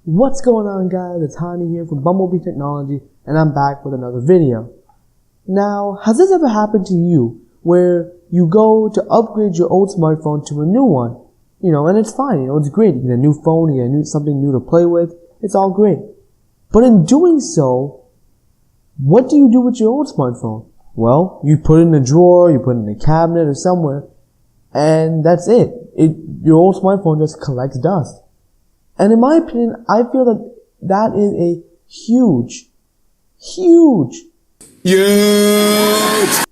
What's going on, guys? It's Hani here from Bumblebee Technology, and I'm back with another video. Now, has this ever happened to you where you go to upgrade your old smartphone to a new one? And it's fine, it's great. You get a new phone, you get something new to play with. It's all great. But in doing so, what do you do with your old smartphone? Well, you put it in a drawer, you put it in a cabinet or somewhere, and that's it. Your old smartphone just collects dust. And in my opinion, I feel that is a huge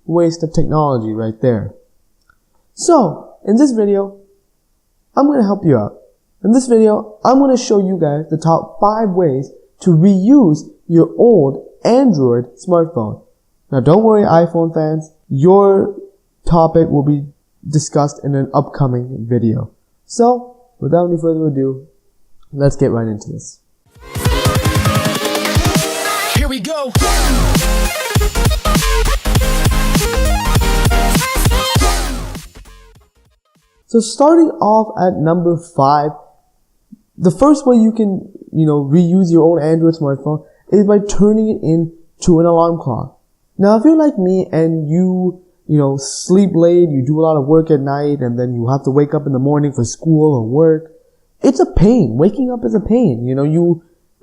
waste of technology right there. So, in this video, I'm going to help you out. In this video, I'm going to show you guys the top 5 ways to reuse your old Android smartphone. Now, don't worry, iPhone fans, your topic will be discussed in an upcoming video. So, without any further ado, let's get right into this. Here we go. So starting off at number 5, the first way you can, reuse your old Android smartphone is by turning it into an alarm clock. Now, if you're like me and you sleep late, you do a lot of work at night, and then you have to wake up in the morning for school or work, it's a pain. Waking up is a pain. You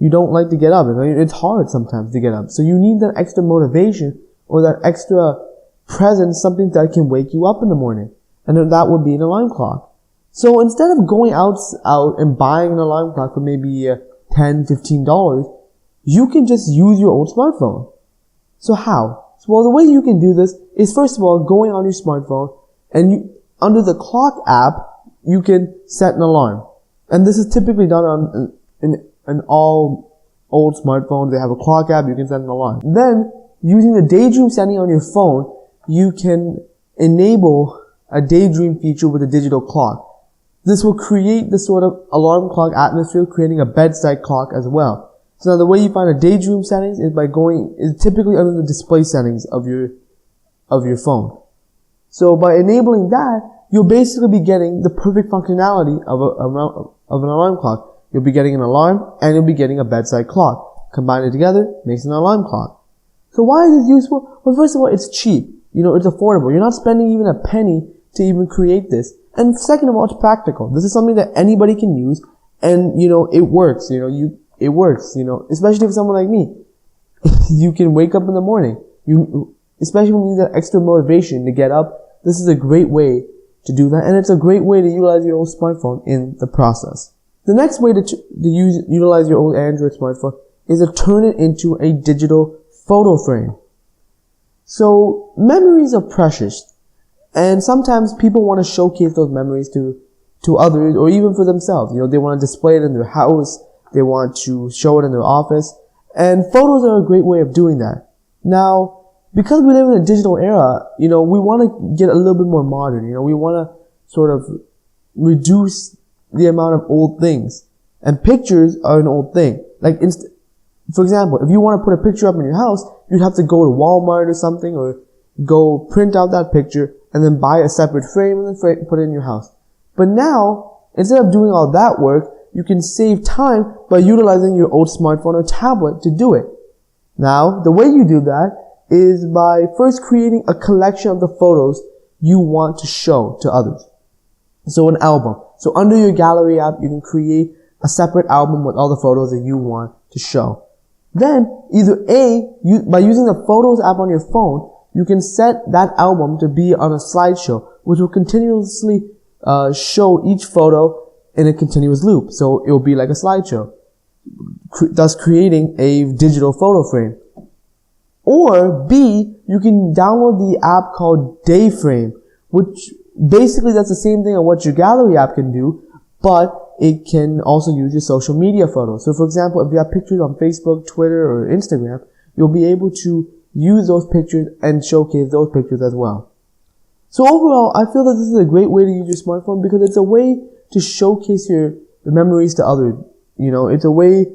don't like to get up. It's hard sometimes to get up. So you need that extra motivation or that extra presence, something that can wake you up in the morning. And then that would be an alarm clock. So instead of going out and buying an alarm clock for maybe $10, $15, you can just use your old smartphone. So how? Well, the way you can do this is, first of all, going on your smartphone, and under the clock app, you can set an alarm. And this is typically done on in all old smartphones. They have a clock app, you can set an alarm. Then, using the daydream setting on your phone, you can enable a daydream feature with a digital clock. This will create the sort of alarm clock atmosphere, creating a bedside clock as well. So now the way you find a daydream settings is is typically under the display settings of your phone. So by enabling that, you'll basically be getting the perfect functionality of an alarm clock. You'll be getting an alarm and you'll be getting a bedside clock. Combine it together, makes an alarm clock. So why is this useful? Well, first of all, it's cheap. It's affordable. You're not spending even a penny to even create this. And second of all, it's practical. This is something that anybody can use, and it works. It works. Especially for someone like me. You can wake up in the morning. Especially when you need that extra motivation to get up. This is a great way to do that, and it's a great way to utilize your old smartphone in the process. The next way to utilize your old Android smartphone is to turn it into a digital photo frame. So memories are precious, and sometimes people want to showcase those memories to others or even for themselves. They want to display it in their house, they want to show it in their office, and photos are a great way of doing that. Now, because we live in a digital era, we want to get a little bit more modern. We want to sort of reduce the amount of old things. And pictures are an old thing. For example, if you want to put a picture up in your house, you'd have to go to Walmart or something, or go print out that picture and then buy a separate frame and then put it in your house. But now, instead of doing all that work, you can save time by utilizing your old smartphone or tablet to do it. Now, the way you do that is by first creating a collection of the photos you want to show to others. So an album. So under your gallery app, you can create a separate album with all the photos that you want to show. Then, by using the Photos app on your phone, you can set that album to be on a slideshow, which will continuously show each photo in a continuous loop. So it will be like a slideshow, thus creating a digital photo frame. Or B, you can download the app called Dayframe, which basically does the same thing on what your gallery app can do, but it can also use your social media photos. So for example, if you have pictures on Facebook, Twitter, or Instagram, you'll be able to use those pictures and showcase those pictures as well. So overall, I feel that this is a great way to use your smartphone because it's a way to showcase the memories to others. It's a way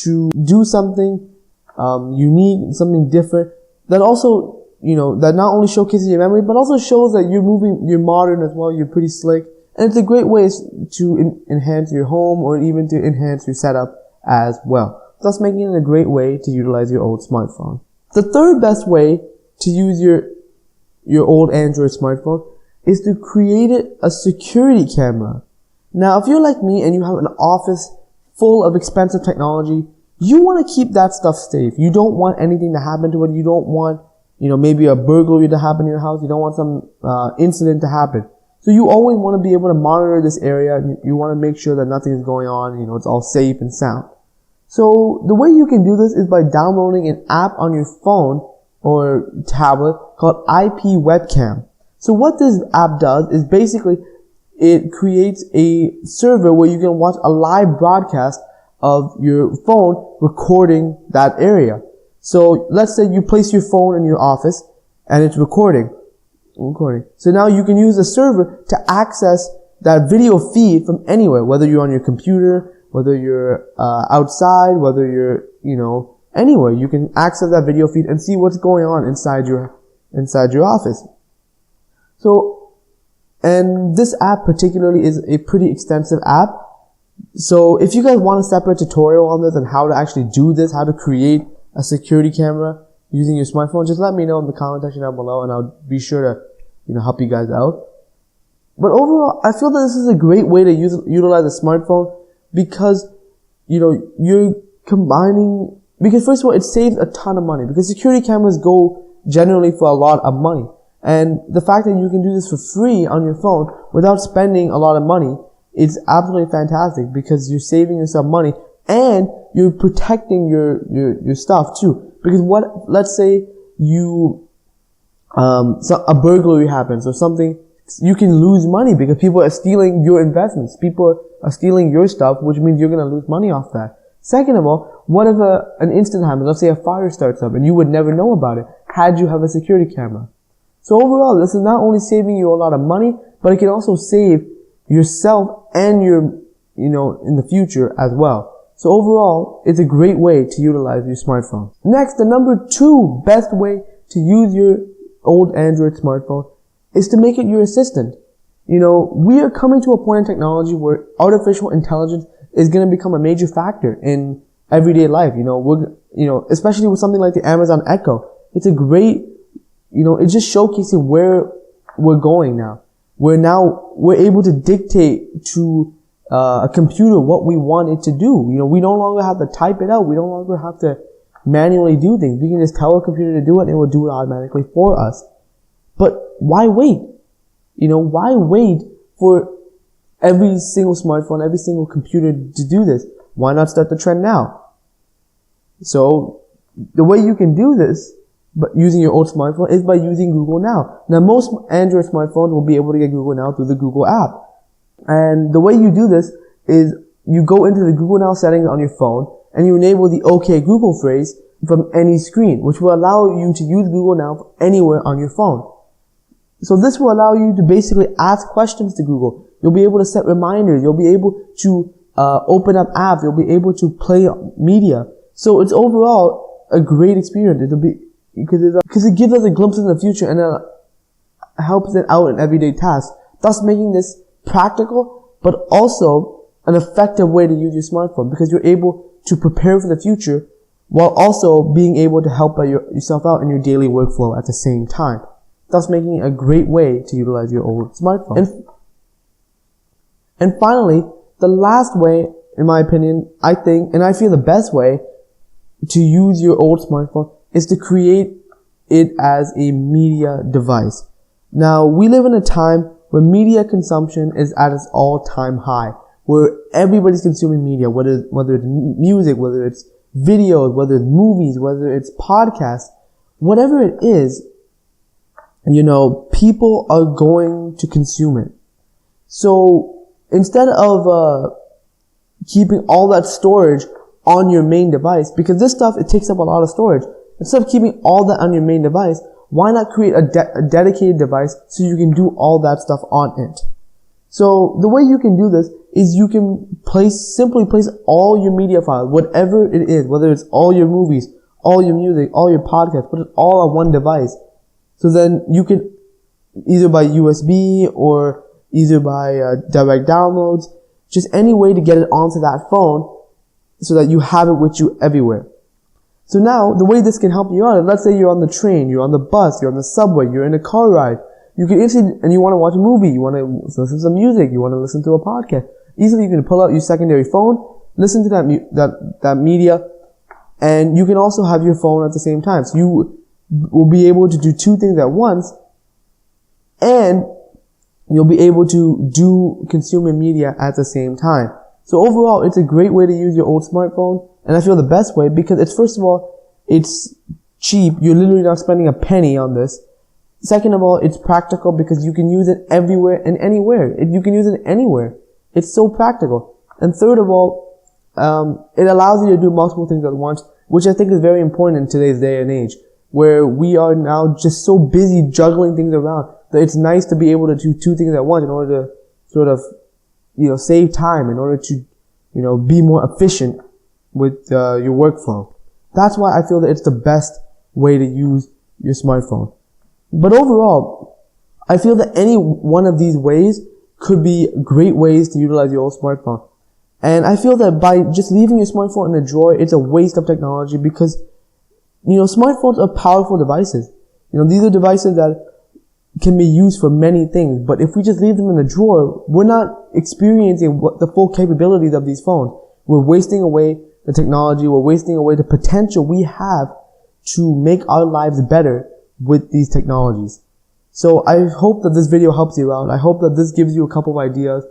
to do something unique, something different that also, that not only showcases your memory, but also shows that you're modern as well, you're pretty slick. And it's a great way to enhance your home or even to enhance your setup as well, thus making it a great way to utilize your old smartphone. The third best way to use your old Android smartphone is to create a security camera. Now, if you're like me and you have an office full of expensive technology, you want to keep that stuff safe. You don't want anything to happen to it. You don't want, maybe a burglary to happen in your house. You don't want some incident to happen. So you always want to be able to monitor this area. You want to make sure that nothing is going on. It's all safe and sound. So the way you can do this is by downloading an app on your phone or tablet called IP Webcam. So what this app does is basically it creates a server where you can watch a live broadcast of your phone recording that area. So let's say you place your phone in your office and it's recording. So now you can use the server to access that video feed from anywhere, whether you're on your computer, whether you're outside, whether you're, anywhere. You can access that video feed and see what's going on inside your office. So, and this app particularly is a pretty extensive app. So if you guys want a separate tutorial on this and how to actually do this, how to create a security camera using your smartphone, just let me know in the comment section down below and I'll be sure to, help you guys out. But overall, I feel that this is a great way to utilize a smartphone because, you're combining, because first of all, it saves a ton of money because security cameras go generally for a lot of money. And the fact that you can do this for free on your phone without spending a lot of money is absolutely fantastic because you're saving yourself money and you're protecting your stuff too. Because let's say a burglary happens or something, you can lose money because people are stealing your investments. People are stealing your stuff, which means you're going to lose money off that. Second of all, what if an incident happens? Let's say a fire starts up and you would never know about it had you have a security camera. So overall, this is not only saving you a lot of money, but it can also save yourself and in the future as well. So overall, it's a great way to utilize your smartphone. Next, the number 2 best way to use your old Android smartphone is to make it your assistant. We are coming to a point in technology where artificial intelligence is going to become a major factor in everyday life. Especially with something like the Amazon Echo. It's a great, it's just showcasing where we're going now. We're able to dictate to a computer what we want it to do. We no longer have to type it out. We no longer have to manually do things. We can just tell a computer to do it and it will do it automatically for us. But why wait? Why wait for every single smartphone, every single computer to do this? Why not start the trend now? So the way you can do this, but using your old smartphone, is by using Google Now. Now, most Android smartphones will be able to get Google Now through the Google app. And the way you do this is you go into the Google Now settings on your phone and you enable the OK Google phrase from any screen, which will allow you to use Google Now anywhere on your phone. So this will allow you to basically ask questions to Google. You'll be able to set reminders. You'll be able to open up apps. You'll be able to play media. So it's overall a great experience. Because it gives us a glimpse into the future and it helps it out in everyday tasks, thus making this practical, but also an effective way to use your smartphone because you're able to prepare for the future while also being able to help yourself out in your daily workflow at the same time, thus making it a great way to utilize your old smartphone. And finally, the last way, in my opinion, I think, and I feel the best way to use your old smartphone is to create it as a media device. Now, we live in a time where media consumption is at its all-time high, where everybody's consuming media, whether it's music, whether it's videos, whether it's movies, whether it's podcasts, whatever it is, people are going to consume it. So instead of keeping all that storage on your main device, because this stuff, it takes up a lot of storage, instead of keeping all that on your main device, why not create a dedicated device so you can do all that stuff on it? So the way you can do this is you can simply place all your media files, whatever it is, whether it's all your movies, all your music, all your podcasts, put it all on one device. So then you can either by USB or either by direct downloads, just any way to get it onto that phone, so that you have it with you everywhere. So now, the way this can help you out, let's say you're on the train, you're on the bus, you're on the subway, you're in a car ride, you can instantly, and you want to watch a movie, you want to listen to some music, you want to listen to a podcast. Easily you can pull out your secondary phone, listen to that media, and you can also have your phone at the same time. So you will be able to do two things at once, and you'll be able to do consumer media at the same time. So overall, it's a great way to use your old smartphone, and I feel the best way because it's, first of all, it's cheap. You're literally not spending a penny on this. Second of all, it's practical because you can use it everywhere and anywhere. You can use it anywhere. It's so practical. And third of all, it allows you to do multiple things at once, which I think is very important in today's day and age, where we are now just so busy juggling things around that it's nice to be able to do two things at once in order to sort of, save time, in order to, be more efficient with your workflow. That's why I feel that it's the best way to use your smartphone. But overall, I feel that any one of these ways could be great ways to utilize your old smartphone. And I feel that by just leaving your smartphone in a drawer, it's a waste of technology because, smartphones are powerful devices. These are devices that can be used for many things, but if we just leave them in a drawer, we're not experiencing what the full capabilities of these phones. We're wasting away the technology, we're wasting away the potential we have to make our lives better with these technologies. So I hope that this video helps you out. I hope that this gives you a couple of ideas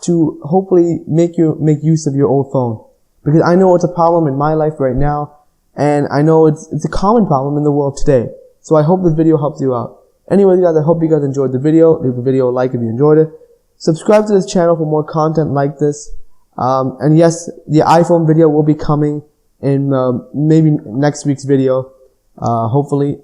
to hopefully make use of your old phone. Because I know it's a problem in my life right now, and I know it's a common problem in the world today. So I hope this video helps you out. Anyways, guys, I hope you guys enjoyed the video. Leave the video a like if you enjoyed it. Subscribe to this channel for more content like this. And yes, the iPhone video will be coming in maybe next week's video, hopefully.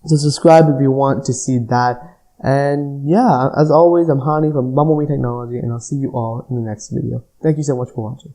So subscribe if you want to see that. And yeah, as always, I'm Hani from Bumblebee Technology, and I'll see you all in the next video. Thank you so much for watching.